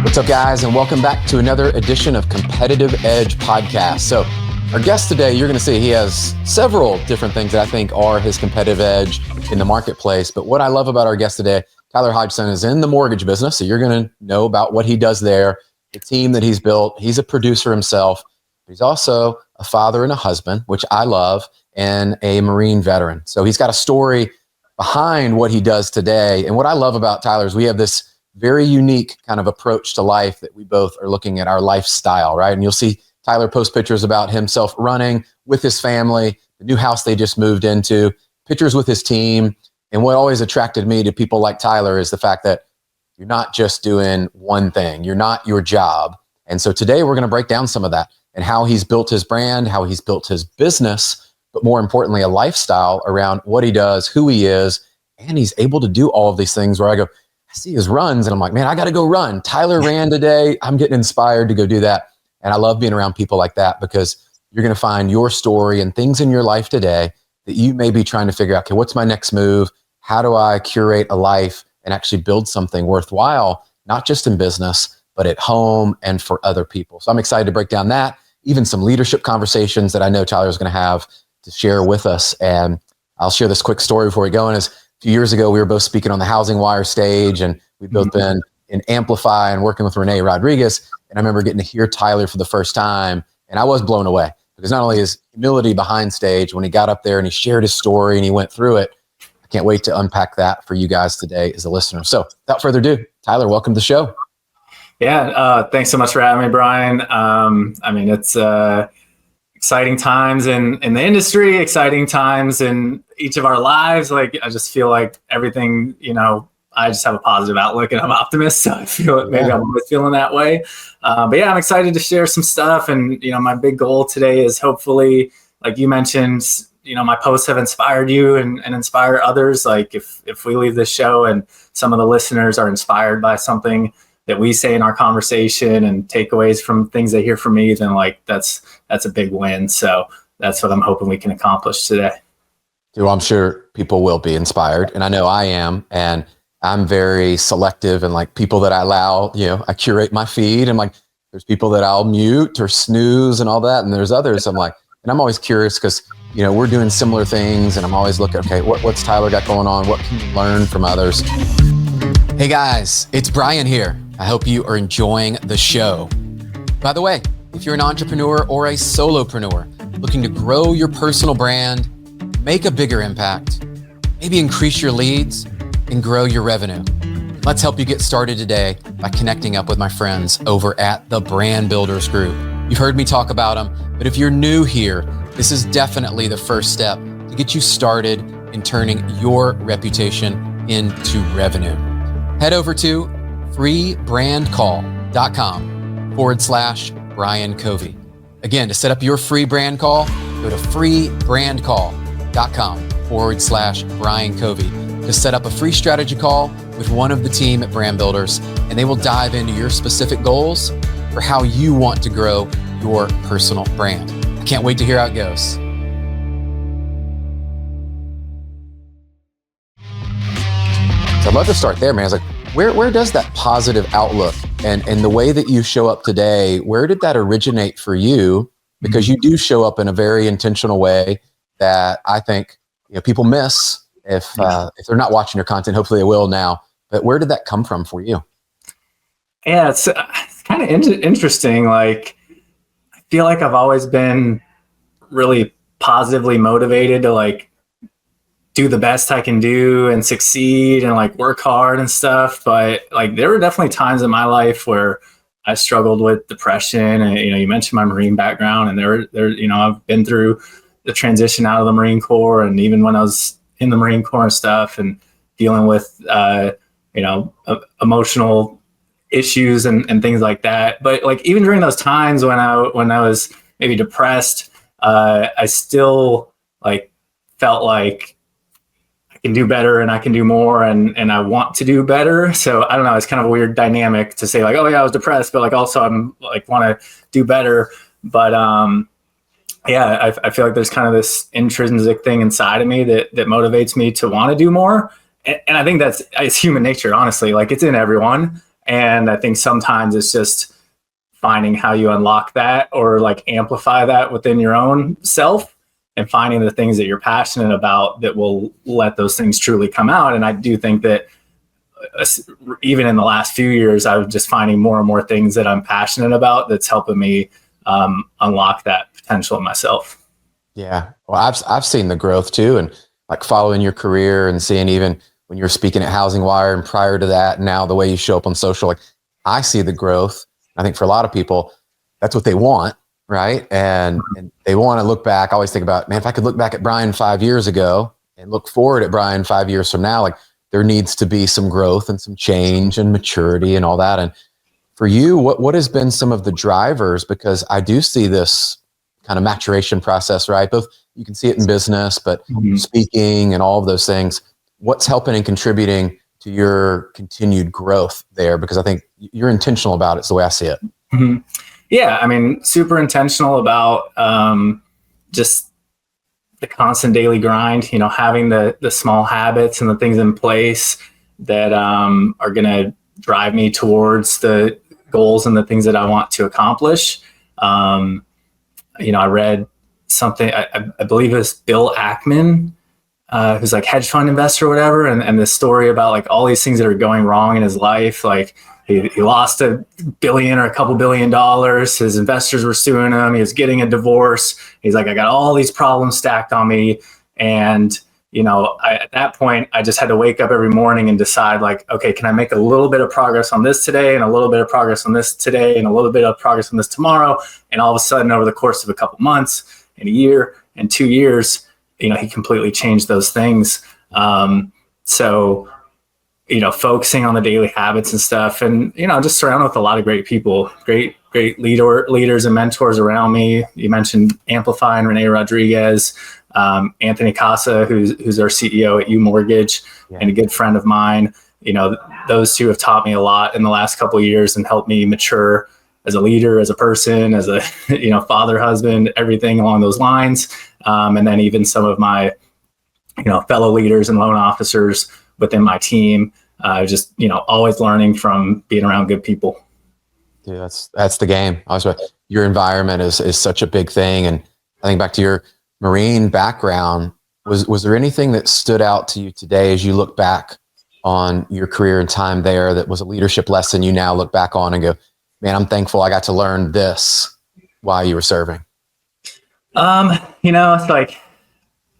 What's up, guys, and welcome back to another edition of Competitive Edge Podcast. So our guest today, you're going to see he has several different things that I think are his competitive edge in the marketplace. But what I love about our guest today, Tyler Hodgson, is in the mortgage business. So you're going to know about what he does there, the team that he's built. He's a producer himself. He's also a father and a husband, which I love, and a Marine veteran. So he's got a story behind what he does today. And what I love about Tyler is we have this very unique kind of approach to life that we both are looking at our lifestyle, right? And you'll see Tyler post pictures about himself running with his family, the new house they just moved into, pictures with his team. And what always attracted me to people like Tyler is the fact that you're not just doing one thing. You're not your job. And so today we're going to break down some of that and how he's built his brand, how he's built his business, but more importantly, a lifestyle around what he does, who he is, and he's able to do all of these things where I go, I see his runs and I'm like, man, I got to go run. Tyler ran today. I'm getting inspired to go do that. And I love being around people like that because you're going to find your story and things in your life today that you may be trying to figure out, okay, what's my next move? How do I curate a life and actually build something worthwhile, not just in business, but at home and for other people? So I'm excited to break down that, even some leadership conversations that I know Tyler's going to have to share with us. And I'll share this quick story before we go in. A few years ago, we were both speaking on the Housing Wire stage, and we've both been in Amplify and working with Renee Rodriguez. And I remember getting to hear Tyler for the first time, and I was blown away because not only his humility behind stage, when he got up there and he shared his story and he went through it, I can't wait to unpack that for you guys today as a listener. So without further ado, Tyler, welcome to the show. Yeah, thanks so much for having me, Brian. It's exciting times in the industry, exciting times in each of our lives. Like, I just feel like everything, I just have a positive outlook and I'm an optimist. So I feel it, maybe I'm always feeling that way. But yeah, I'm excited to share some stuff. And, my big goal today is hopefully, like you mentioned, my posts have inspired you and inspire others. Like if we leave this show and some of the listeners are inspired by something that we say in our conversation and takeaways from things they hear from me, then like that's a big win. So that's what I'm hoping we can accomplish today. Well, I'm sure people will be inspired, and I know I am, and I'm very selective and like people that I allow, I curate my feed, and like there's people that I'll mute or snooze and all that, and there's others I'm like, and I'm always curious because we're doing similar things, and I'm always looking, okay, what's Tyler got going on? What can you learn from others? Hey guys, it's Brian here. I hope you are enjoying the show. By the way, if you're an entrepreneur or a solopreneur looking to grow your personal brand, make a bigger impact, maybe increase your leads and grow your revenue, let's help you get started today by connecting up with my friends over at the Brand Builders Group. You've heard me talk about them, but if you're new here, this is definitely the first step to get you started in turning your reputation into revenue. Head over to freebrandcall.com/Brian Covey. Again, to set up your free brand call, go to freebrandcall.com/Brian Covey to set up a free strategy call with one of the team at Brand Builders, and they will dive into your specific goals for how you want to grow your personal brand. I can't wait to hear how it goes. So I'd love to start there, man. I was like, where does that positive outlook and the way that you show up today, where did that originate for you? Because you do show up in a very intentional way that I think people miss if they're not watching your content. Hopefully they will now. But where did that come from for you? Yeah, it's kind of interesting. Like, I feel like I've always been really positively motivated to like do the best I can do and succeed and like work hard and stuff. But like, there were definitely times in my life where I struggled with depression. And, you mentioned my Marine background, and there, I've been through the transition out of the Marine Corps. And even when I was in the Marine Corps and stuff and dealing with, emotional issues and things like that. But like, even during those times when I was maybe depressed, I still like felt like I can do better and I can do more and I want to do better. So I don't know, it's kind of a weird dynamic to say like, oh yeah, I was depressed, but like also I'm like want to do better. But yeah, I feel like there's kind of this intrinsic thing inside of me that motivates me to want to do more. And I think it's human nature, honestly. Like, it's in everyone. And I think sometimes it's just finding how you unlock that or like amplify that within your own self, and finding the things that you're passionate about that will let those things truly come out. And I do think that even in the last few years, I was just finding more and more things that I'm passionate about that's helping me unlock that potential in myself. Yeah. Well, I've seen the growth too, and like following your career and seeing even when you were speaking at Housing Wire and prior to that, now the way you show up on social, like I see the growth. I think for a lot of people, that's what they want, right? And they want to look back. I always think about, man, if I could look back at Brian 5 years ago and look forward at Brian 5 years from now, like there needs to be some growth and some change and maturity and all that. And for you, what has been some of the drivers? Because I do see this kind of maturation process, right? Both you can see it in business, but speaking and all of those things. What's helping and contributing to your continued growth there? Because I think you're intentional about it. It's the way I see it. Mm-hmm. Yeah, I mean, super intentional about just the constant daily grind, having the small habits and the things in place that are going to drive me towards the goals and the things that I want to accomplish. I read something, I believe it was Bill Ackman, who's like hedge fund investor or whatever. And this story about like all these things that are going wrong in his life. Like he lost $1 billion or a couple $1 billion. His investors were suing him. He was getting a divorce. He's like, I got all these problems stacked on me. And, at that point, I just had to wake up every morning and decide like, okay, can I make a little bit of progress on this today and a little bit of progress on this today and a little bit of progress on this tomorrow? And all of a sudden, over the course of a couple months and a year and 2 years, he completely changed those things. So, focusing on the daily habits and stuff, and, just surrounded with a lot of great people, great leaders and mentors around me. You mentioned Amplify and Renee Rodriguez, Anthony Casa, who's our CEO at U Mortgage, and a good friend of mine. Those two have taught me a lot in the last couple of years and helped me mature as a leader, as a person, as a, father, husband, everything along those lines. And then even some of my, fellow leaders and loan officers within my team, just, always learning from being around good people. Yeah, that's the game. Your environment is such a big thing. And I think back to your Marine background, was there anything that stood out to you today as you look back on your career and time there that was a leadership lesson you now look back on and go, man, I'm thankful I got to learn this while you were serving? It's like,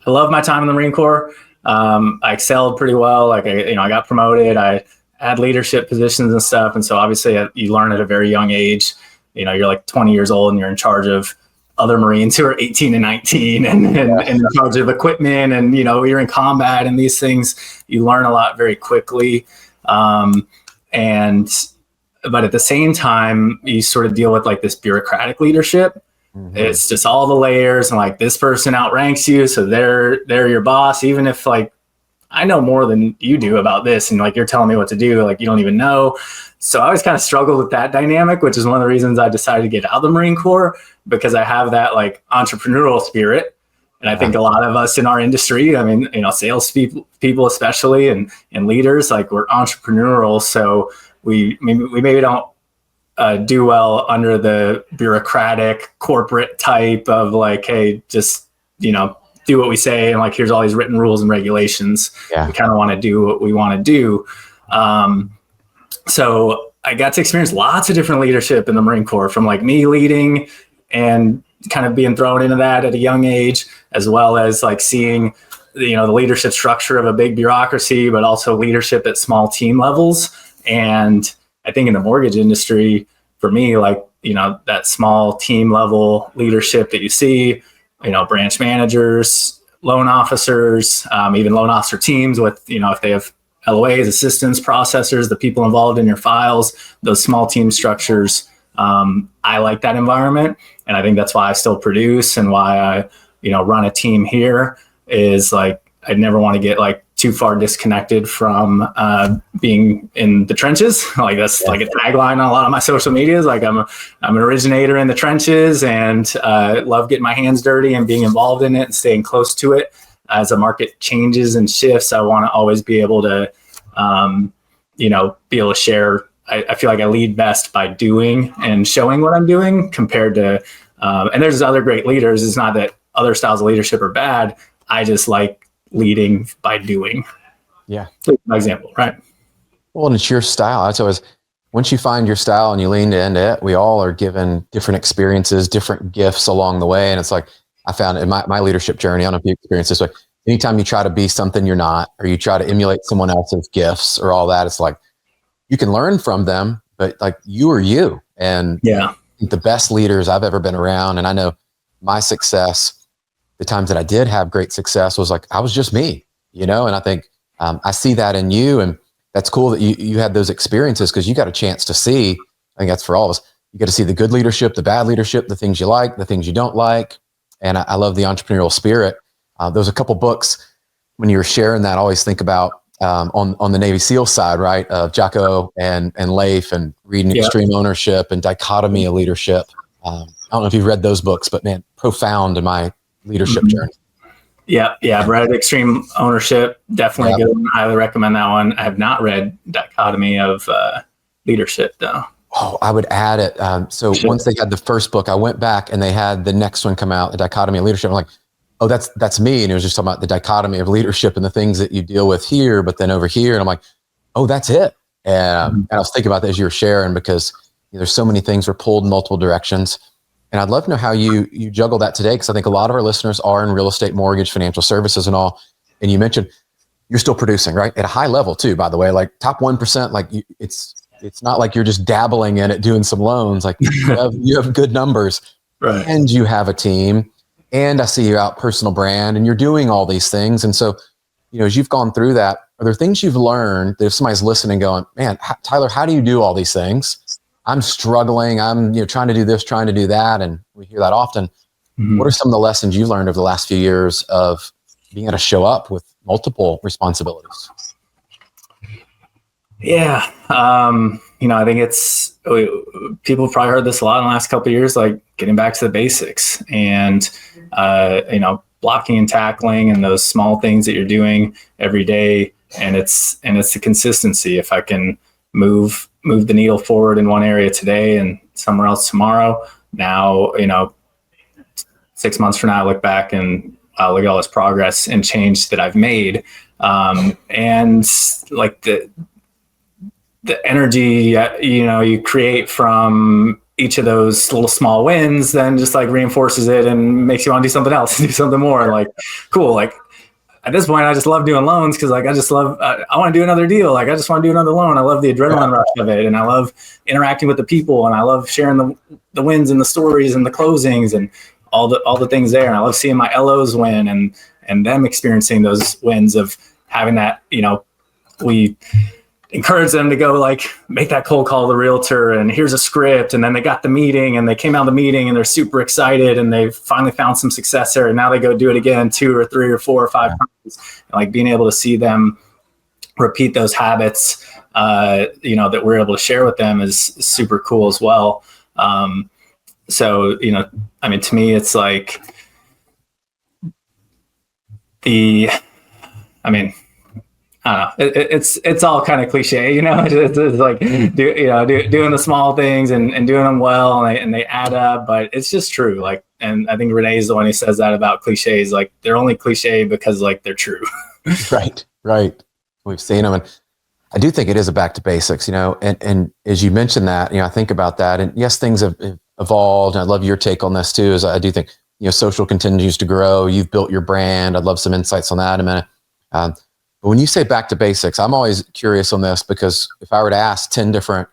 I love my time in the Marine Corps. I excelled pretty well. Like, I got promoted. I had leadership positions and stuff. And so obviously you learn at a very young age. You're like 20 years old and you're in charge of other Marines who are 18 and 19 and in charge of equipment. And, you're in combat and these things, you learn a lot very quickly. But at the same time, you sort of deal with like this bureaucratic leadership. Mm-hmm. It's just all the layers and like this person outranks you. So they're your boss, even if like, I know more than you do about this. And like, you're telling me what to do. Like, you don't even know. So I always kind of struggled with that dynamic, which is one of the reasons I decided to get out of the Marine Corps, because I have that like entrepreneurial spirit. And I think a lot of us in our industry, I mean, sales people especially, and leaders, like we're entrepreneurial. So we maybe don't do well under the bureaucratic corporate type of like, hey, just, do what we say. And like, here's all these written rules and regulations. Yeah. We kind of want to do what we want to do. So I got to experience lots of different leadership in the Marine Corps, from like me leading and kind of being thrown into that at a young age, as well as like seeing, the leadership structure of a big bureaucracy, but also leadership at small team levels. And I think in the mortgage industry, for me, like, that small team level leadership that you see, branch managers, loan officers, even loan officer teams with, if they have LOAs, assistants, processors, the people involved in your files, those small team structures. I like that environment. And I think that's why I still produce and why I, run a team here, is like, I'd never want to get like too far disconnected from being in the trenches. Like that's like a tagline on a lot of my social medias. Like I'm an originator in the trenches and love getting my hands dirty and being involved in it and staying close to it. As the market changes and shifts, I want to always be able to, be able to share I feel like I lead best by doing and showing what I'm doing compared to, and there's other great leaders. It's not that other styles of leadership are bad. I just like leading by doing. Yeah. My example, right? Well, and it's your style. That's always, once you find your style and you lean into it, we all are given different experiences, different gifts along the way. And it's like, I found in my leadership journey, I don't know if you experience this, but anytime you try to be something you're not, or you try to emulate someone else's gifts or all that, it's like, you can learn from them, but like you are you. And yeah, the best leaders I've ever been around, and I know my success, the times that I did have great success was like, I was just me, and I think I see that in you. And that's cool that you had those experiences, because you got a chance to see, I think that's for all of us, you get to see the good leadership, the bad leadership, the things you like, the things you don't like. And I love the entrepreneurial spirit. There's a couple books when you were sharing that, I always think about on the Navy SEAL side, right, of Jocko and Leif, and reading Extreme Ownership and Dichotomy of Leadership. I don't know if you've read those books, but man, profound in my leadership journey. Yeah, I've read Extreme Ownership. Definitely good one. Highly recommend that one. I have not read Dichotomy of Leadership, though. Oh, I would add it. Once they had the first book, I went back and they had the next one come out, the Dichotomy of Leadership. I'm like, oh, that's me. And it was just talking about the dichotomy of leadership and the things that you deal with here, but then over here. And I'm like, oh, that's it. And I was thinking about that as you were sharing, because there's so many things are pulled in multiple directions. And I'd love to know how you juggle that today, because I think a lot of our listeners are in real estate, mortgage, financial services and all. And you mentioned you're still producing, right? At a high level too, by the way, like top 1%, like it's not like you're just dabbling in it, doing some loans. Like you have good numbers, right? And you have a team. And I see you out personal brand, and you're doing all these things. And so, as you've gone through that, are there things you've learned that if somebody's listening going, man, Tyler, how do you do all these things? I'm struggling. I'm trying to do this, trying to do that. And we hear that often. What are some of the lessons you've learned over the last few years of being able to show up with multiple responsibilities? Yeah. I think people have probably heard this a lot in the last couple of years, like getting back to the basics and, blocking and tackling and those small things that you're doing every day. And it's the consistency. If I can move the needle forward in one area today and somewhere else tomorrow, now, 6 months from now, I look back and I'll look at all this progress and change that I've made. And like the energy, you create from each of those little small wins, then just like reinforces it and makes you want to do something else, do something more. Like, cool. Like at this point, I just love doing loans, because like I just love, I want to do another deal. Like I just want to do another loan. I love the adrenaline rush of it, and I love interacting with the people, and I love sharing the wins and the stories and the closings and all the things there. And I love seeing my LOs win and them experiencing those wins of having that. We encourage them to go like make that cold call to the realtor, and here's a script, and then they got the meeting and they came out of the meeting and they're super excited and they finally found some success there, and now they go do it again 2 or 3 or 4 or 5 times. And like being able to see them repeat those habits that we're able to share with them is super cool as well. To me it's like I don't know. It's all kind of cliche, It's like doing the small things and doing them well, and they add up. But it's just true. Like, and I think Renee's the one who says that about cliches. Like they're only cliche because like they're true. Right. We've seen them, and I do think it is a back to basics. And as you mentioned that, I think about that, and yes, things have evolved. And I love your take on this too. Is I do think social continues to grow. You've built your brand. I'd love some insights on that in a minute. But when you say back to basics, I'm always curious on this, because if I were to ask 10 different,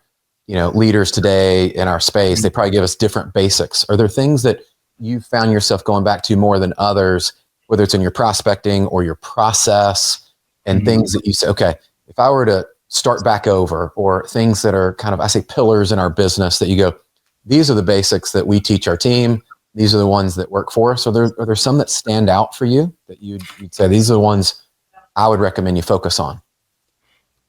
leaders today in our space, they probably give us different basics. Are there things that you found yourself going back to more than others, whether it's in your prospecting or your process, and things that you say, okay, if I were to start back over, or things that are kind of, I say, pillars in our business that you go, these are the basics that we teach our team. These are the ones that work for us. Are there some that stand out for you that you'd say, these are the ones I would recommend you focus on?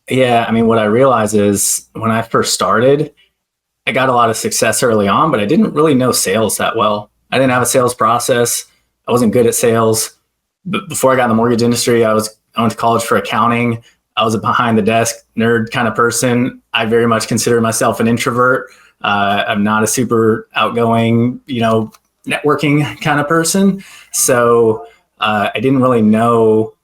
Yeah. What I realized is when I first started, I got a lot of success early on, but I didn't really know sales that well. I didn't have a sales process. I wasn't good at sales. But before I got in the mortgage industry, I went to college for accounting. I was a behind the desk nerd kind of person. I very much consider myself an introvert. I'm not a super outgoing, networking kind of person. So I didn't really know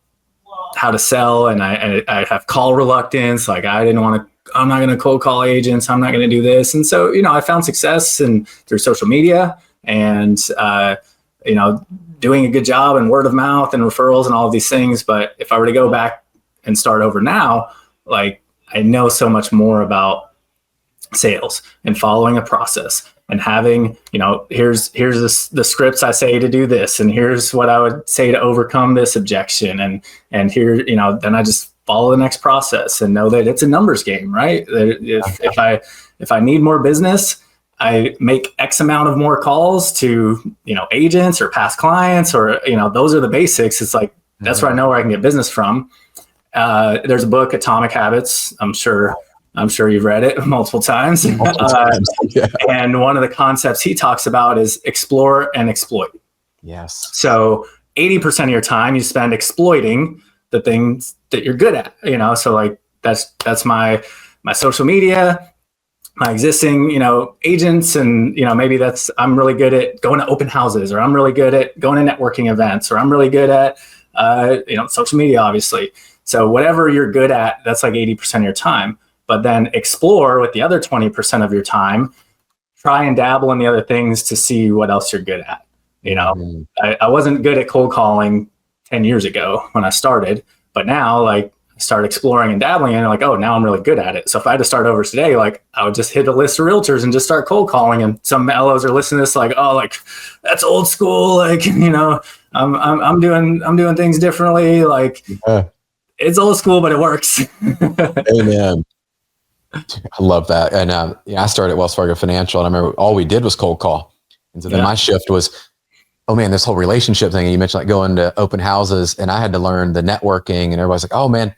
how to sell, and I have call reluctance. Like I'm not going to cold call agents. I'm not going to do this. And so, I found success through social media and, doing a good job and word of mouth and referrals and all of these things. But if I were to go back and start over now, like I know so much more about sales and following a process and having, here's the scripts I say to do this, and here's what I would say to overcome this objection. And here, then I just follow the next process and know that it's a numbers game, right? If I need more business, I make X amount of more calls to, agents or past clients, or, those are the basics. It's like, that's where I know where I can get business from. There's a book, Atomic Habits. I'm sure you've read it multiple times. Yeah. And one of the concepts he talks about is explore and exploit. Yes. So 80% of your time you spend exploiting the things that you're good at, so like that's my social media, my existing, agents. And, maybe I'm really good at going to open houses, or I'm really good at going to networking events, or I'm really good at, social media, obviously. So whatever you're good at, that's like 80% of your time. But then explore with the other 20% of your time, try and dabble in the other things to see what else you're good at. I wasn't good at cold calling 10 years ago when I started, but now like I start exploring and dabbling and like, oh, now I'm really good at it. So if I had to start over today, like I would just hit a list of realtors and just start cold calling. And some LOs are listening to this like, oh, like that's old school. Like, I'm doing things differently. Like it's old school, but it works. Amen. I love that. And I started at Wells Fargo Financial, and I remember all we did was cold call. And so then my shift was, oh man, this whole relationship thing. And you mentioned like going to open houses, and I had to learn the networking, and everybody's like, oh man,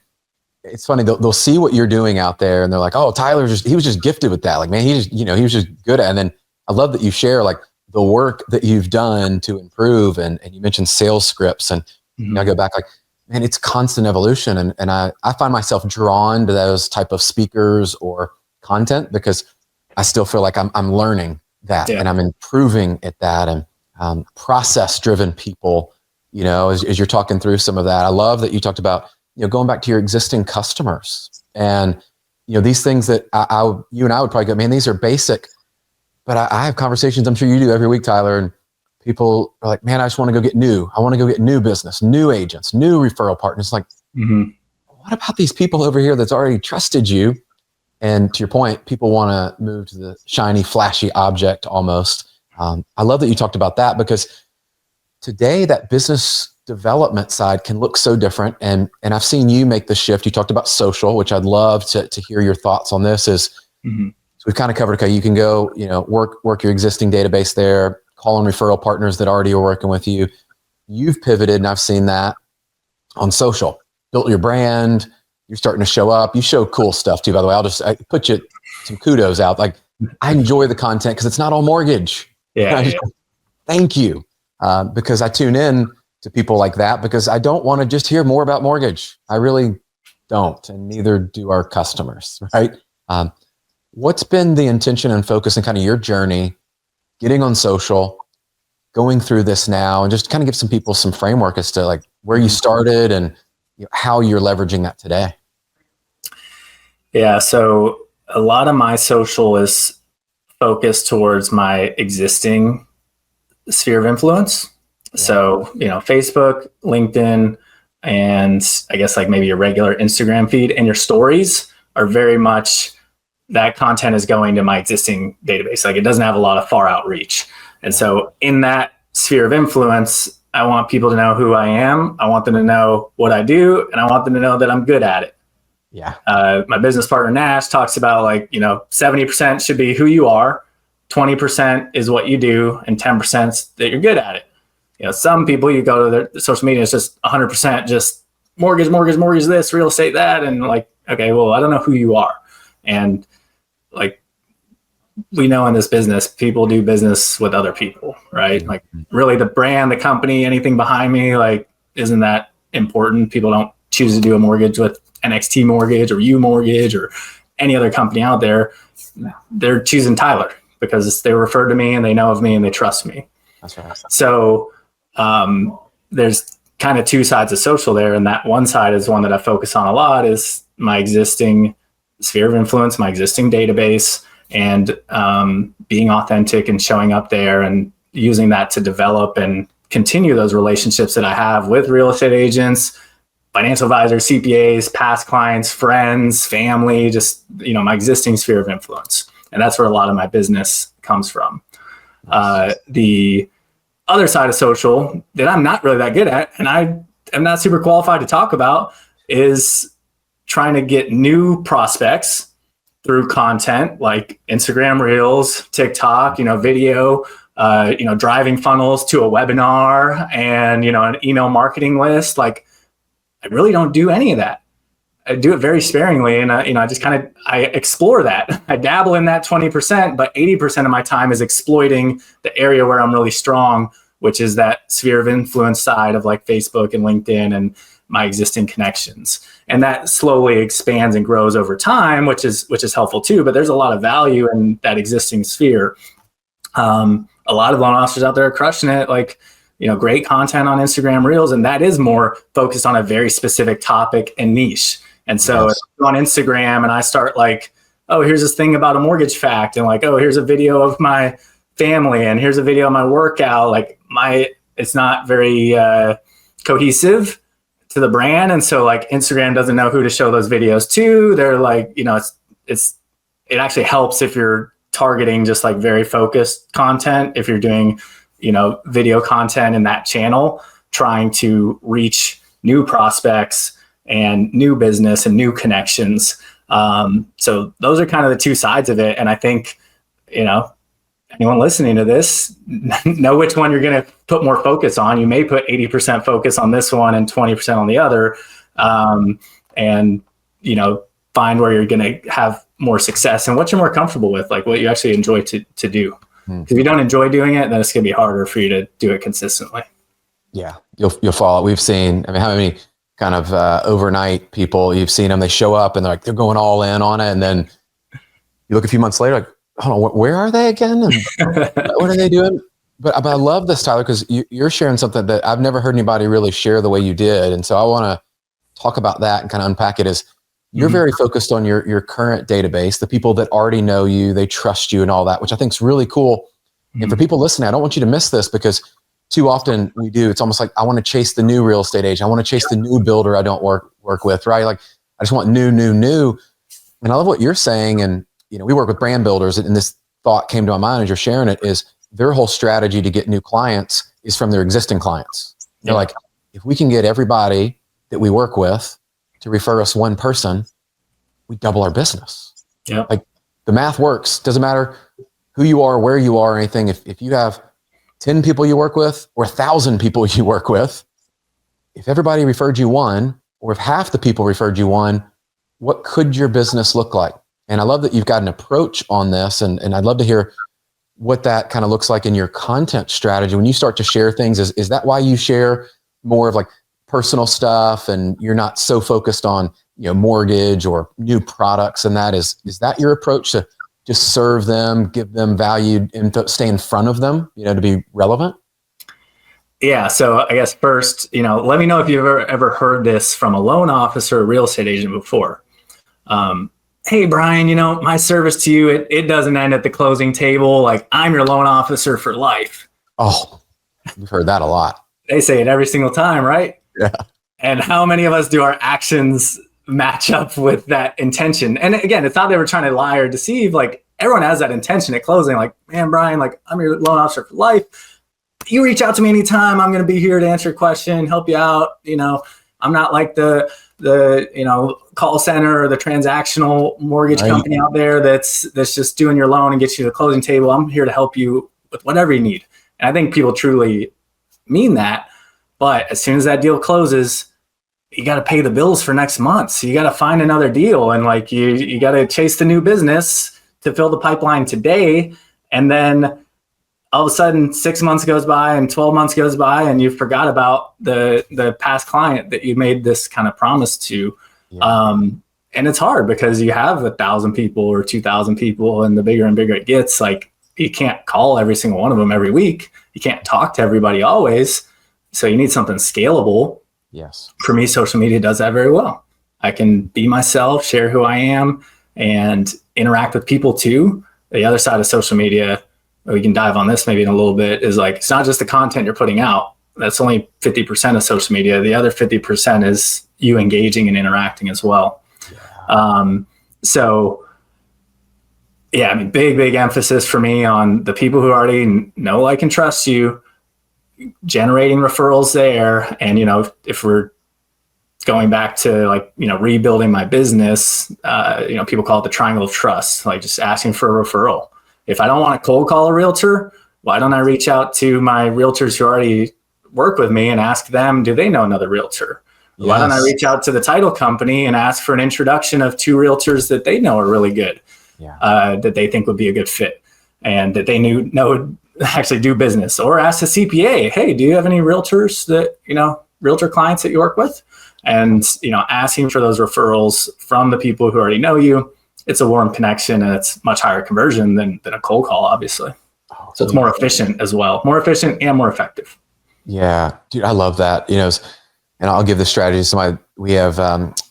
it's funny. They'll see what you're doing out there, and they're like, oh, he was just gifted with that. Like, man, he was just good at it. And then I love that you share like the work that you've done to improve. And you mentioned sales scripts, and I go back like, man, it's constant evolution. And I find myself drawn to those type of speakers or content because I still feel like I'm learning that and I'm improving at that. And process driven people, as you're talking through some of that, I love that you talked about, going back to your existing customers and, these things that you and I would probably go, man, these are basic, but I have conversations, I'm sure you do every week, Tyler, and people are like, man, I just want to go get new. I want to go get new business, new agents, new referral partners. Like, what about these people over here that's already trusted you? And to your point, people want to move to the shiny, flashy object almost. I love that you talked about that because today that business development side can look so different. And I've seen you make the shift. You talked about social, which I'd love to hear your thoughts on this is, so we've kind of covered, okay, you can go, work your existing database there, call on referral partners that already are working with you. You've pivoted, and I've seen that on social, built your brand. You're starting to show up. You show cool stuff too, by the way. I put you some kudos out. Like I enjoy the content because it's not all mortgage. Thank you. Because I tune in to people like that because I don't want to just hear more about mortgage. I really don't. And neither do our customers, right? What's been the intention and focus and kind of your journey getting on social, going through this now, and just kind of give some people some framework as to like where you started and how you're leveraging that today? Yeah. So a lot of my social is focused towards my existing sphere of influence. Yeah. So, Facebook, LinkedIn, and I guess like maybe your regular Instagram feed and your stories are very much that content is going to my existing database. Like it doesn't have a lot of far outreach. And so in that sphere of influence, I want people to know who I am. I want them to know what I do, and I want them to know that I'm good at it. Yeah. My business partner, Nash, talks about 70% should be who you are, 20% is what you do, and 10% that you're good at it. Some people, you go to their social media, it's just 100% just mortgage this, real estate that. And like, okay, well, I don't know who you are. And like, we know in this business, people do business with other people, right? Like really the brand, the company, anything behind me, like, isn't that important. People don't choose to do a mortgage with NXT Mortgage or U Mortgage or any other company out there, they're choosing Tyler because they refer to me and they know of me and they trust me. That's right. So there's kind of two sides of social there. And that one side is one that I focus on a lot, is my existing sphere of influence, my existing database, and being authentic and showing up there and using that to develop and continue those relationships that I have with real estate agents, financial advisors, CPAs, past clients, friends, family, just, my existing sphere of influence. And that's where a lot of my business comes from. The other side of social that I'm not really that good at, and I am not super qualified to talk about, is trying to get new prospects through content like Instagram Reels, TikTok, video, driving funnels to a webinar and, an email marketing list. Like, I really don't do any of that. I do it very sparingly. And, I just I explore that. I dabble in that 20%, but 80% of my time is exploiting the area where I'm really strong, which is that sphere of influence side of like Facebook and LinkedIn and my existing connections. And that slowly expands and grows over time, which is helpful too. But there's a lot of value in that existing sphere. A lot of loan officers out there are crushing it, like, great content on Instagram Reels. And that is more focused on a very specific topic and niche. And so if I'm on Instagram and I start like, oh, here's this thing about a mortgage fact, and like, oh, here's a video of my family, and here's a video of my workout, like it's not very cohesive to the brand. And so like Instagram doesn't know who to show those videos to. They're like, it actually helps if you're targeting just like very focused content. If you're doing, video content in that channel, trying to reach new prospects and new business and new connections. So those are kind of the two sides of it. And I think, anyone listening to this, know which one you're going to put more focus on. You may put 80% focus on this one and 20% on the other. And, find where you're going to have more success and what you're more comfortable with, like what you actually enjoy to do. Because if you don't enjoy doing it, then it's going to be harder for you to do it consistently. Yeah, you'll fall. We've seen, how many kind of overnight people you've seen them, they show up and they're going all in on it. And then you look a few months later, like, hold on, where are they again? And what are they doing? But I love this, Tyler, because you're sharing something that I've never heard anybody really share the way you did. And so I want to talk about that and kind of unpack it. Is you're very focused on your current database, the people that already know you, they trust you and all that, which I think is really cool. And for people listening, I don't want you to miss this, because too often we do. It's almost like, I want to chase the new real estate agent. I want to chase the new builder I don't work with, right? Like, I just want new. And I love what you're saying. And, we work with brand builders, and this thought came to my mind as you're sharing it, is their whole strategy to get new clients is from their existing clients. They're like, if we can get everybody that we work with to refer us one person, we double our business. Yeah. Like, the math works. Doesn't matter who you are, where you are, or anything. If you have 10 people you work with or 1,000 people you work with, if everybody referred you one, or if half the people referred you one, what could your business look like? And I love that you've got an approach on this. And I'd love to hear what that kind of looks like in your content strategy. When you start to share things, is that why you share more of like personal stuff and you're not so focused on, mortgage or new products? And that is that your approach to just serve them, give them value, and stay in front of them, to be relevant? Yeah. So I guess first, let me know if you've ever heard this from a loan officer or real estate agent before. Hey, Brian, my service to you, it doesn't end at the closing table. Like, I'm your loan officer for life. Oh, we've heard that a lot. They say it every single time, right? Yeah. And how many of us do our actions match up with that intention? And again, it's not they were trying to lie or deceive. Like, everyone has that intention at closing. Like, man, Brian, like, I'm your loan officer for life. You reach out to me anytime. I'm going to be here to answer your question, help you out. I'm not like the call center or the transactional mortgage company out there that's just doing your loan and gets you to the closing table. I'm here to help you with whatever you need. And I think people truly mean that. But as soon as that deal closes, you got to pay the bills for next month. So you got to find another deal. And like, you got to chase the new business to fill the pipeline today. And then all of a sudden 6 months goes by and 12 months goes by and you forgot about the past client that you made this kind of promise to. Yeah. And it's hard because you have 1,000 people or 2,000 people, and the bigger and bigger it gets, like you can't call every single one of them every week. You can't talk to everybody always. So you need something scalable. Yes. For me, social media does that very well. I can be myself, share who I am, and interact with people too. The other side of social media, we can dive on this maybe in a little bit, is like, it's not just the content you're putting out. That's only 50% of social media. The other 50% is you engaging and interacting as well. Yeah. So yeah, I mean, big emphasis for me on the people who already know, like, and trust you, generating referrals there. And, if we're going back to like, rebuilding my business, people call it the triangle of trust, like just asking for a referral. If I don't want to cold call a realtor, why don't I reach out to my realtors who already work with me and ask them, do they know another realtor? Yes. Why don't I reach out to the title company and ask for an introduction of 2 realtors that they know are really good, that they think would be a good fit and that they know actually do business? Or ask the CPA, hey, do you have any realtors that, realtor clients that you work with? And, asking for those referrals from the people who already know you. It's a warm connection, and it's much higher conversion than a cold call, obviously. So it's more efficient as well, more efficient and more effective. Yeah, dude, I love that. And I'll give this strategy to somebody. We have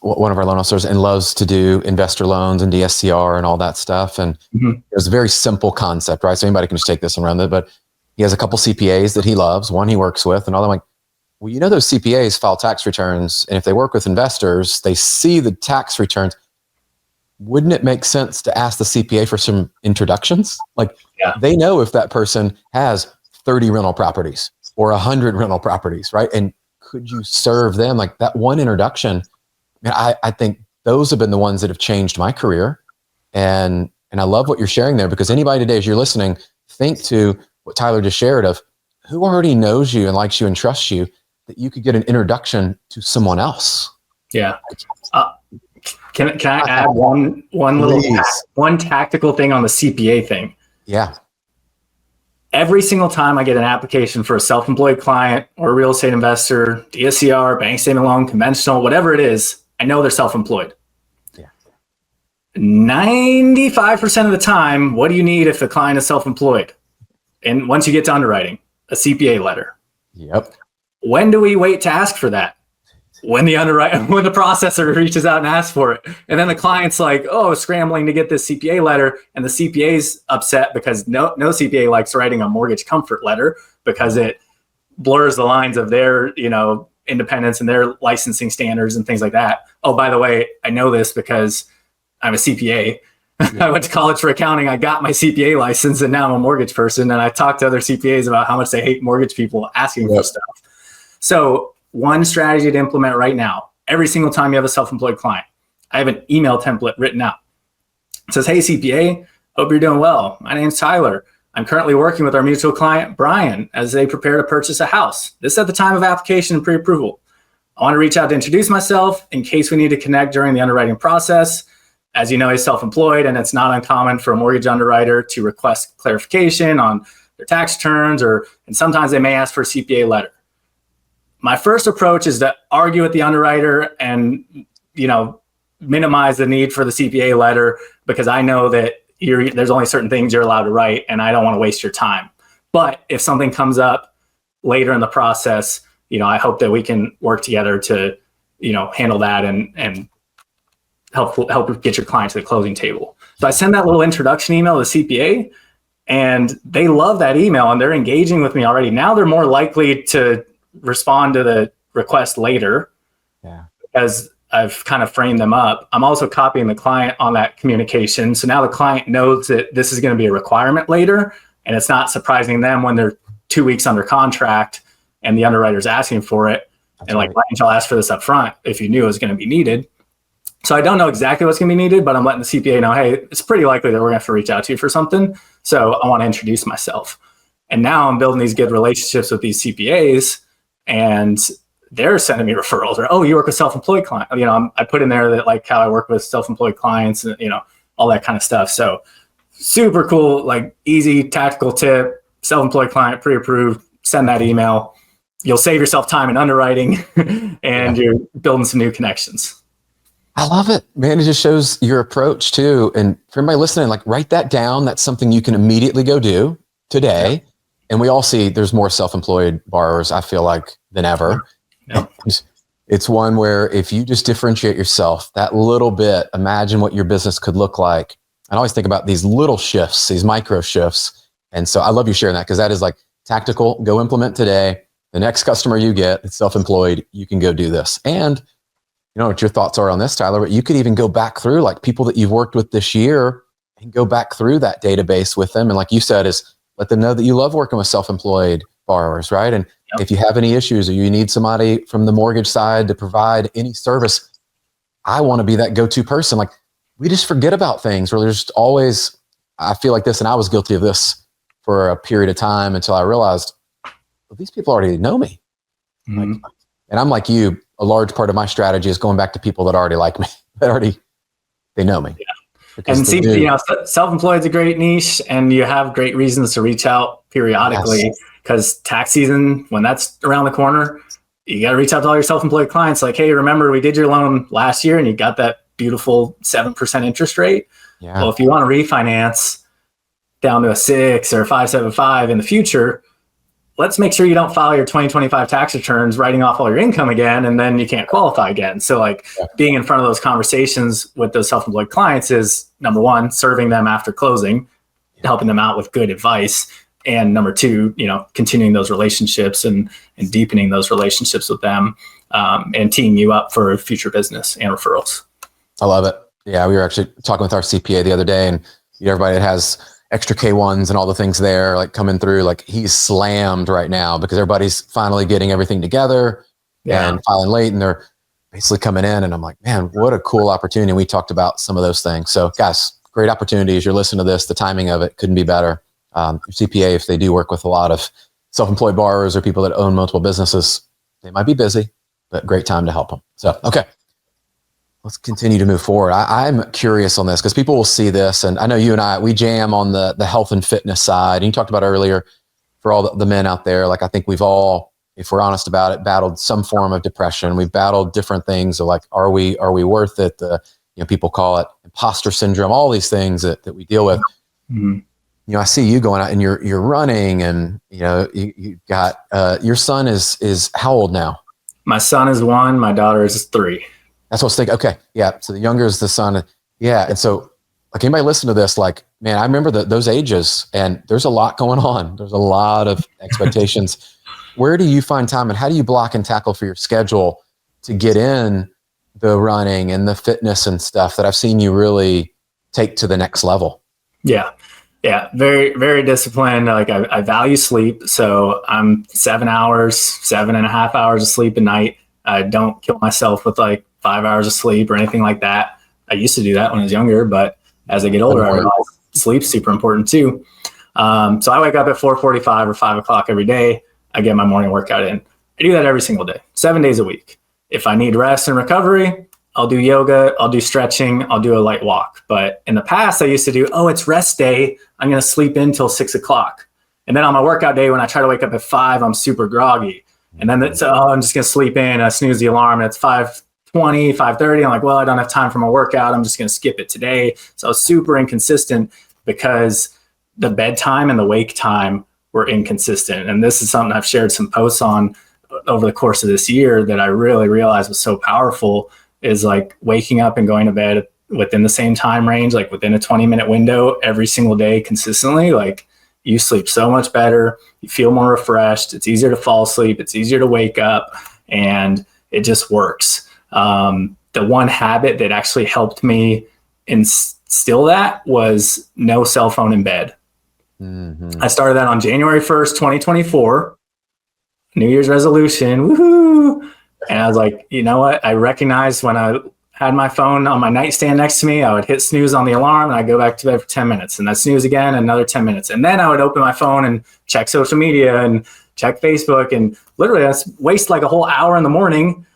one of our loan officers and loves to do investor loans and DSCR and all that stuff. And it's a very simple concept, right? So anybody can just take this and run with it. But he has a couple CPAs that he loves, one he works with, and all. I'm like, well, those CPAs file tax returns, and if they work with investors, they see the tax returns. Wouldn't it make sense to ask the CPA for some introductions? Like, they know if that person has 30 rental properties or 100 rental properties, right? And could you serve them? Like, that one introduction, I think those have been the ones that have changed my career. And I love what you're sharing there, because anybody today, as you're listening, think to what Tyler just shared of who already knows you and likes you and trusts you, that you could get an introduction to someone else. Yeah. Can I add one little one tactical thing on the CPA thing? Yeah. Every single time I get an application for a self-employed client or a real estate investor, DSCR, bank statement loan, conventional, whatever it is, I know they're self-employed. Yeah. 95% of the time, what do you need if the client is self-employed? And once you get to underwriting, a CPA letter. Yep. When do we wait to ask for that? When the processor reaches out and asks for it. And then the client's like, scrambling to get this CPA letter. And the CPA's upset because no CPA likes writing a mortgage comfort letter, because it blurs the lines of their, independence and their licensing standards and things like that. Oh, by the way, I know this because I'm a CPA. Yeah. I went to college for accounting. I got my CPA license, and now I'm a mortgage person. And I talked to other CPAs about how much they hate mortgage people asking for stuff. So one strategy to implement right now, every single time you have a self-employed client, I have an email template written out. It says, hey, CPA, hope you're doing well. My name's Tyler. I'm currently working with our mutual client, Brian, as they prepare to purchase a house. This is at the time of application and pre-approval. I want to reach out to introduce myself in case we need to connect during the underwriting process. As you know, he's self-employed, and it's not uncommon for a mortgage underwriter to request clarification on their tax returns, and sometimes they may ask for a CPA letter. My first approach is to argue with the underwriter and, minimize the need for the CPA letter, because I know that there's only certain things you're allowed to write, and I don't want to waste your time. But if something comes up later in the process, I hope that we can work together to, handle that and help get your client to the closing table. So I send that little introduction email to the CPA, and they love that email, and they're engaging with me already. Now they're more likely to respond to the request later, because I've kind of framed them up. I'm also copying the client on that communication. So now the client knows that this is going to be a requirement later, and it's not surprising them when they're 2 weeks under contract and the underwriter's asking for it. That's and like, why didn't y'all ask for this up front if you knew it was going to be needed? So I don't know exactly what's going to be needed, but I'm letting the CPA know, hey, it's pretty likely that we're going to have to reach out to you for something. So I want to introduce myself. And now I'm building these good relationships with these CPAs, and they're sending me referrals, or, you work with self-employed clients. I put in there that, like, how I work with self-employed clients, and, all that kind of stuff. So super cool, like, easy tactical tip, self-employed client, pre-approved, send that email. You'll save yourself time in underwriting and you're building some new connections. I love it, man. It just shows your approach too. And for everybody listening, like write that down. That's something you can immediately go do today. Yep. And we all see there's more self-employed borrowers, I feel like, than ever. Yep. It's one where if you just differentiate yourself that little bit, imagine what your business could look like. I always think about these little shifts, these micro shifts. And so I love you sharing that, because that is like tactical. Go implement today. The next customer you get, it's self-employed, you can go do this. And you know what your thoughts are on this, Tyler, but you could even go back through like people that you've worked with this year and go back through that database with them. And like you said, is let them know that you love working with self-employed borrowers, right? And if you have any issues or you need somebody from the mortgage side to provide any service, I want to be that go-to person. Like we just forget about things where there's always, I feel like this, and I was guilty of this for a period of time until I realized, well, these people already know me. Mm-hmm. Like, and I'm like you, a large part of my strategy is going back to people that already like me, they know me. Yeah. And see, self-employed is a great niche, and you have great reasons to reach out periodically, because tax season, when that's around the corner, you got to reach out to all your self-employed clients. Like, hey, remember we did your loan last year and you got that beautiful 7% interest rate. Yeah. Well, if you want to refinance down to a 6 or 5.75 in the future, let's make sure you don't file your 2025 tax returns writing off all your income again, and then you can't qualify again. So like being in front of those conversations with those self-employed clients is number one, serving them after closing, helping them out with good advice. And number two, continuing those relationships and deepening those relationships with them, and teeing you up for future business and referrals. I love it. Yeah. We were actually talking with our CPA the other day, and everybody that has extra K1s and all the things there, like coming through, like he's slammed right now because everybody's finally getting everything together and filing late, and they're basically coming in, and I'm like, man, what a cool opportunity. And we talked about some of those things. So guys, great opportunities. You're listening to this, the timing of it couldn't be better. Your CPA, if they do work with a lot of self-employed borrowers or people that own multiple businesses, they might be busy, but great time to help them. So, okay. Let's continue to move forward. I'm curious on this because people will see this, and I know you and I, we jam on the health and fitness side. And you talked about earlier, for all the men out there, like I think we've all, if we're honest about it, battled some form of depression. We've battled different things. So like, are we worth it? People call it imposter syndrome, all these things that we deal with. Mm-hmm. I see you going out and you're running, and you got your son is how old now? My son is 1. My daughter is 3. That's what I was thinking. Okay. Yeah. So the younger is the son. Yeah. And so like anybody listen to this, like, man, I remember those ages, and there's a lot going on. There's a lot of expectations. Where do you find time, and how do you block and tackle for your schedule to get in the running and the fitness and stuff that I've seen you really take to the next level? Yeah. Yeah. Very, very disciplined. Like I value sleep. So I'm 7.5 hours of sleep a night. I don't kill myself with like 5 hours of sleep or anything like that. I used to do that when I was younger, but as I get older, I realize sleep's super important too. So I wake up at 4:45 or 5 o'clock every day. I get my morning workout in. I do that every single day, 7 days a week. If I need rest and recovery, I'll do yoga, I'll do stretching, I'll do a light walk. But in the past, I used to do, it's rest day, I'm going to sleep in till 6 o'clock. And then on my workout day, when I try to wake up at 5, I'm super groggy. And then I'm just going to sleep in. I snooze the alarm, and it's 5:20, 5:30. I'm like, well, I don't have time for my workout. I'm just going to skip it today. So I was super inconsistent because the bedtime and the wake time were inconsistent. And this is something I've shared some posts on over the course of this year that I really realized was so powerful, is like waking up and going to bed within the same time range, like within a 20-minute window every single day consistently. Like you sleep so much better. You feel more refreshed. It's easier to fall asleep. It's easier to wake up, and it just works. The one habit that actually helped me instill that was no cell phone in bed. Mm-hmm. I started that on January 1st, 2024, New Year's resolution. Woohoo. And I was like, you know what? I recognized when I had my phone on my nightstand next to me, I would hit snooze on the alarm and I'd go back to bed for 10 minutes and I'd snooze again, another 10 minutes. And then I would open my phone and check social media and check Facebook, and literally I waste like a whole hour in the morning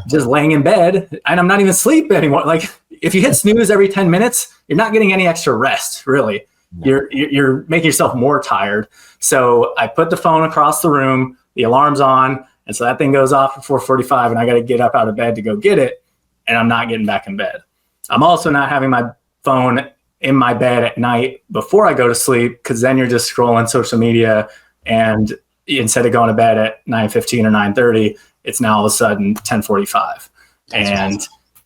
just laying in bed, and I'm not even sleeping anymore. Like if you hit snooze every 10 minutes, you're not getting any extra rest, really. No. You're making yourself more tired. So I put the phone across the room, the alarm's on, and so that thing goes off at 4:45, and I got to get up out of bed to go get it. and I'm not getting back in bed. I'm also not having my phone in my bed at night before I go to sleep, because then you're just scrolling social media, and instead of going to bed at 9:15 or 9:30, it's now all of a sudden 10:45. And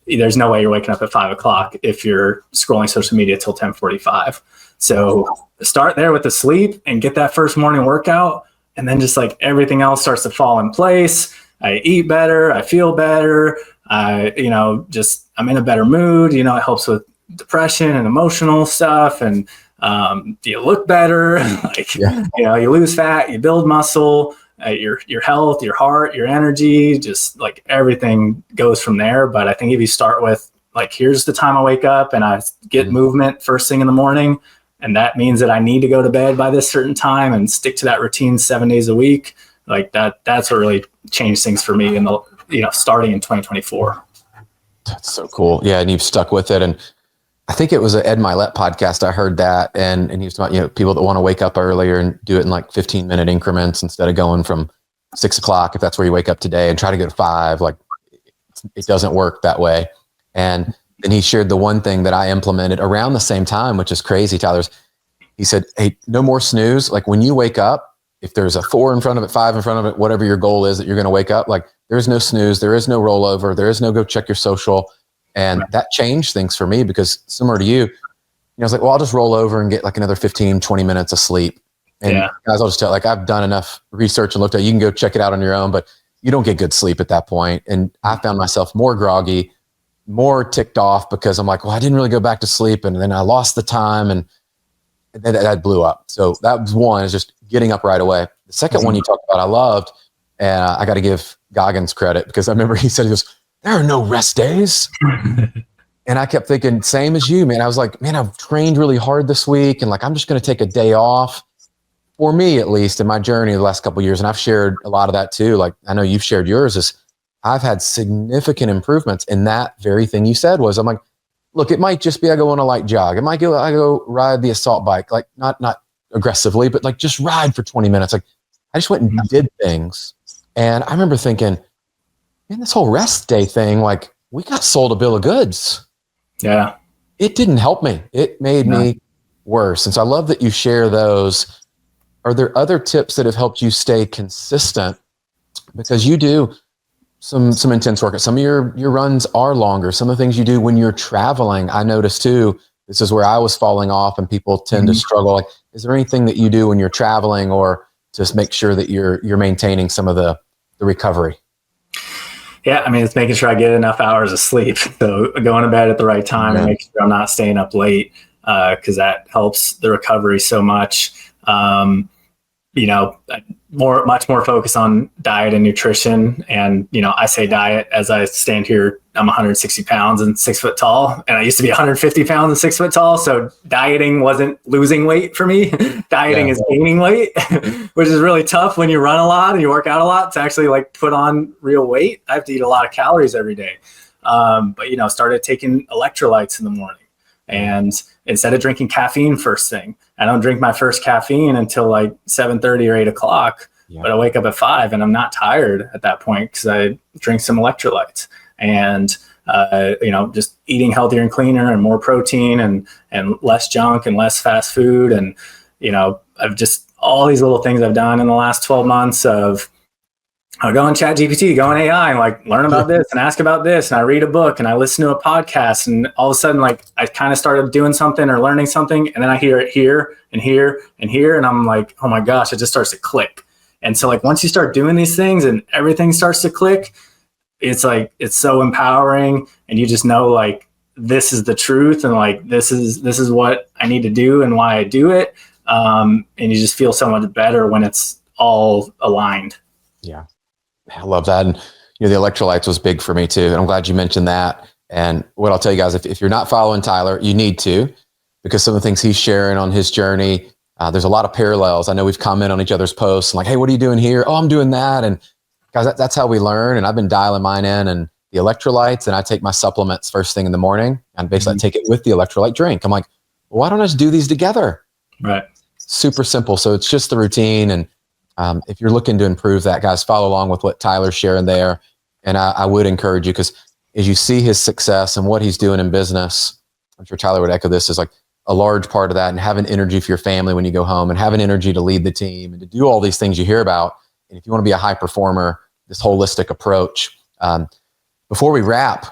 there's no way you're waking up at 5 o'clock if you're scrolling social media till 10:45. So start there with the sleep and get that first morning workout. And then just like everything else starts to fall in place. I eat better. I feel better. I'm in a better mood. It helps with depression and emotional stuff. And you look better. You lose fat, you build muscle, your health, your heart, your energy, just like everything goes from there. But I think if you start with like, here's the time I wake up and I get movement first thing in the morning, and that means that I need to go to bed by this certain time and stick to that routine 7 days a week. Like that's what really changed things for me starting in 2024. That's so cool. Yeah. And you've stuck with it. And I think it was an Ed Milet podcast. I heard that. And he was talking, people that want to wake up earlier and do it in like 15-minute increments instead of going from 6 o'clock, if that's where you wake up today, and try to go to 5. Like it doesn't work that way. And then he shared the one thing that I implemented around the same time, which is crazy, Tyler. He said, hey, no more snooze. Like when you wake up, if there's a 4 in front of it, 5 in front of it, whatever your goal is that you're going to wake up, like there's no snooze, there is no rollover, there is no go check your social. And that changed things for me, because similar to you, I was like, well, I'll just roll over and get like another 15, 20 minutes of sleep. And guys, I'll just tell, like, I've done enough research and looked at it. You can go check it out on your own, but you don't get good sleep at that point. And I found myself more groggy, more ticked off, because I'm like, well, I didn't really go back to sleep. And then I lost the time, and that blew up. So that was one, is just getting up right away. The second one you talked about, I loved, and I got to give Goggins credit, because I remember he said, there are no rest days. And I kept thinking, same as you, man. I was like, man, I've trained really hard this week, and like, I'm just going to take a day off. For me, at least in my journey the last couple of years, and I've shared a lot of that too. Like I know you've shared yours, is I've had significant improvements in that very thing you said. Was I'm like, look, it might just be I go on a light jog. It might go I go ride the assault bike, like not aggressively, but like just ride for 20 minutes. Like I just went and did things. And I remember thinking, man, this whole rest day thing, like we got sold a bill of goods. Yeah. It didn't help me. It made me worse. And so I love that you share those. Are there other tips that have helped you stay consistent? Because you do some intense work. Some of your runs are longer. Some of the things you do when you're traveling, I noticed too, this is where I was falling off and people tend to struggle. Like, is there anything that you do when you're traveling, or just make sure that you're maintaining some of the recovery? Yeah, I mean, it's making sure I get enough hours of sleep. So going to bed at the right time and making sure I'm not staying up late, because that helps the recovery so much. Much more focus on diet and nutrition. And, I say diet as I stand here, I'm 160 pounds and 6 foot tall. And I used to be 150 pounds and 6 foot tall. So dieting wasn't losing weight for me. Dieting is gaining weight, which is really tough when you run a lot and you work out a lot to actually like put on real weight. I have to eat a lot of calories every day. But started taking electrolytes in the morning. And instead of drinking caffeine first thing, I don't drink my first caffeine until like 7:30 or 8 o'clock, but I wake up at 5 and I'm not tired at that point because I drink some electrolytes. And, just eating healthier and cleaner and more protein and less junk and less fast food. And, I've just all these little things I've done in the last 12 months of, I'll go on ChatGPT, go on AI and like learn about this and ask about this. And I read a book and I listen to a podcast, and all of a sudden, like I kind of started doing something or learning something. And then I hear it here and here and here. And I'm like, oh my gosh, it just starts to click. And so like, once you start doing these things and everything starts to click, it's like, it's so empowering. And you just know like, this is the truth. And like, this is what I need to do and why I do it. And you just feel so much better when it's all aligned. Yeah. I love that. And, the electrolytes was big for me too. And I'm glad you mentioned that. And what I'll tell you guys, if you're not following Tyler, you need to, because some of the things he's sharing on his journey, there's a lot of parallels. I know we've commented on each other's posts and like, hey, what are you doing here? Oh, I'm doing that. And guys, that's how we learn. And I've been dialing mine in, and the electrolytes, and I take my supplements first thing in the morning, and basically I take it with the electrolyte drink. I'm like, well, why don't I just do these together? Right. Super simple. So it's just the routine. And if you're looking to improve that, guys, follow along with what Tyler's sharing there. And I would encourage you, because as you see his success and what he's doing in business, I'm sure Tyler would echo this, is like a large part of that, and having energy for your family when you go home, and having energy to lead the team and to do all these things you hear about. And if you want to be a high performer, this holistic approach. Before we wrap,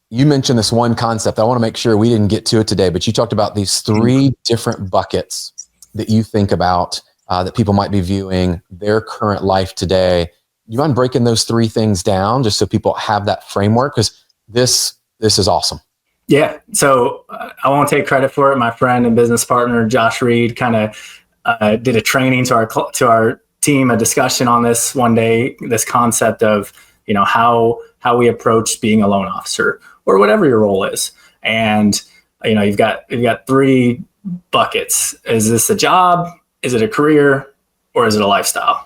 you mentioned this one concept. I want to make sure we didn't get to it today, but you talked about these 3 different buckets that you think about that people might be viewing their current life today. You mind breaking those 3 things down just so people have that framework? Because this is awesome. Yeah. So I won't take credit for it. My friend and business partner, Josh Reed, kind of did a training to our team, a discussion on this one day, this concept of, how we approach being a loan officer or whatever your role is. And, you've got 3 buckets. Is this a job? Is it a career? Or is it a lifestyle?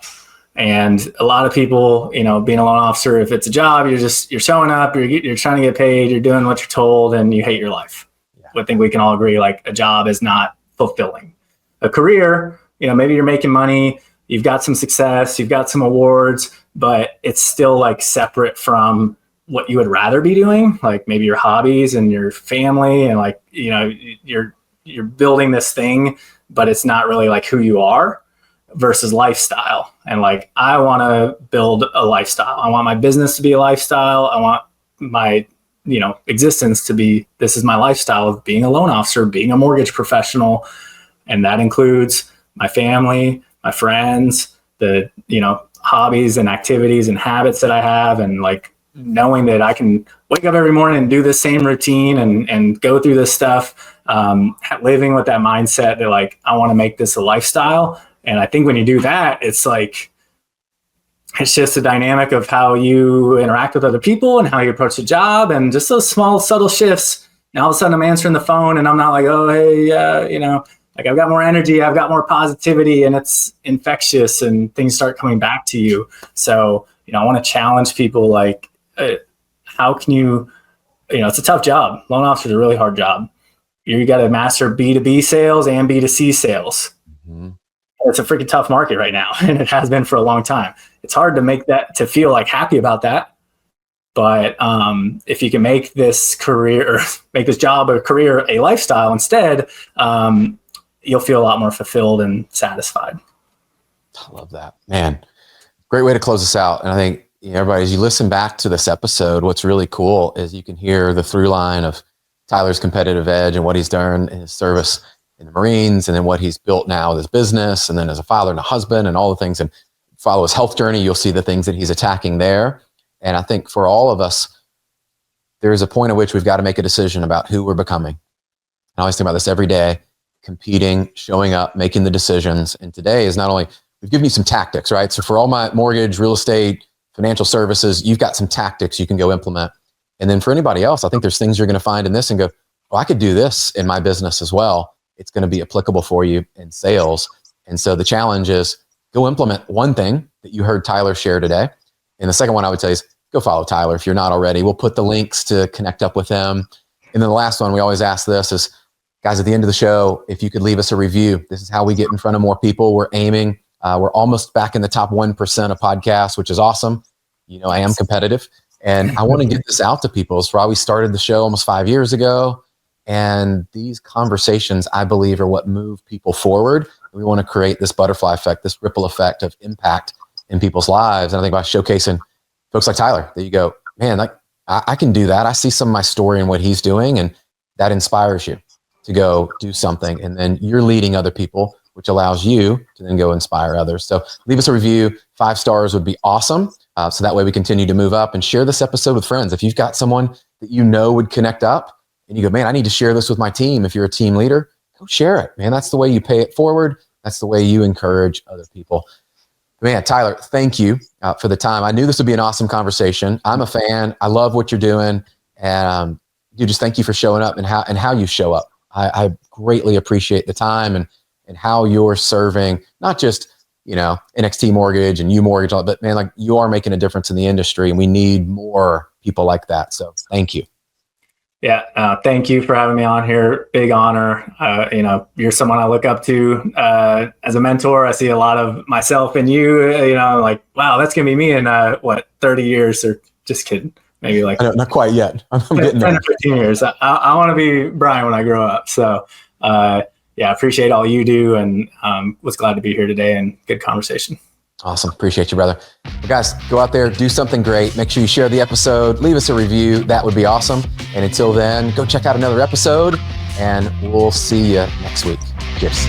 And a lot of people, being a loan officer, if it's a job, you're showing up, you're trying to get paid, you're doing what you're told, and you hate your life. Yeah. I think we can all agree, like, a job is not fulfilling. A career, maybe you're making money, you've got some success, you've got some awards, but it's still like separate from what you would rather be doing, like maybe your hobbies and your family, and like, you're building this thing, but it's not really like who you are, versus lifestyle. And like, I want to build a lifestyle. I want my business to be a lifestyle. I want my, existence to be, this is my lifestyle of being a loan officer, being a mortgage professional. And that includes my family, my friends, the, hobbies and activities and habits that I have. And like, knowing that I can wake up every morning and do the same routine and go through this stuff, living with that mindset that like, I want to make this a lifestyle. And I think when you do that, it's like, it's just a dynamic of how you interact with other people and how you approach the job, and just those small, subtle shifts. And all of a sudden I'm answering the phone and I'm not like, oh, hey, like I've got more energy, I've got more positivity, and it's infectious and things start coming back to you. So, I want to challenge people, like, how can you, it's a tough job. Loan officer is a really hard job. You got to master B2B sales and B2C sales. Mm-hmm. It's a freaking tough market right now, and it has been for a long time. It's hard to make that, to feel like happy about that. But if you can make this career, or make this job or career a lifestyle instead, you'll feel a lot more fulfilled and satisfied. I love that, man. Great way to close this out. And I think, everybody, as you listen back to this episode, what's really cool is you can hear the through line of Tyler's competitive edge and what he's done in his service in the Marines, and then what he's built now with his business, and then as a father and a husband, and all the things. And follow his health journey, you'll see the things that he's attacking there. And I think for all of us, there is a point at which we've got to make a decision about who we're becoming. I always think about this every day: competing, showing up, making the decisions. And today is not only, we've given you some tactics, right? So for all my mortgage, real estate, financial services, you've got some tactics you can go implement. And then for anybody else, I think there's things you're going to find in this and go, oh, I could do this in my business as well. It's going to be applicable for you in sales. And so the challenge is, go implement one thing that you heard Tyler share today. And the second one I would say is, go follow Tyler if you're not already. We'll put the links to connect up with him. And then the last one, we always ask this, is, guys, at the end of the show, if you could leave us a review. This is how we get in front of more people. We're aiming. We're almost back in the top 1% of podcasts, which is awesome. I am competitive, and I want to get this out to people. It's why we started the show almost 5 years ago. And these conversations, I believe, are what move people forward. We want to create this butterfly effect, this ripple effect of impact in people's lives. And I think by showcasing folks like Tyler, that you go, man, like I can do that. I see some of my story and what he's doing, and that inspires you to go do something. And then you're leading other people, which allows you to then go inspire others. So leave us a review. 5 stars would be awesome. So that way we continue to move up, and share this episode with friends. If you've got someone that would connect up, and you go, man, I need to share this with my team. If you're a team leader, go share it, man. That's the way you pay it forward. That's the way you encourage other people. Man, Tyler, thank you for the time. I knew this would be an awesome conversation. I'm a fan. I love what you're doing. And just thank you for showing up and how you show up. I greatly appreciate the time and how you're serving, not just, NXT Mortgage and U Mortgage, but man, like, you are making a difference in the industry, and we need more people like that. So thank you. Yeah. Thank you for having me on here. Big honor. You're someone I look up to as a mentor. I see a lot of myself in you, like, wow, that's going to be me in 30 years, or just kidding. maybe like Not quite yet. I'm getting 10 there. or 15 years. I want to be Brian when I grow up. So, yeah, appreciate all you do, and was glad to be here today, and good conversation. Awesome. Appreciate you, brother. Well, guys, go out there, do something great. Make sure you share the episode, leave us a review. That would be awesome. And until then, go check out another episode, and we'll see you next week. Cheers.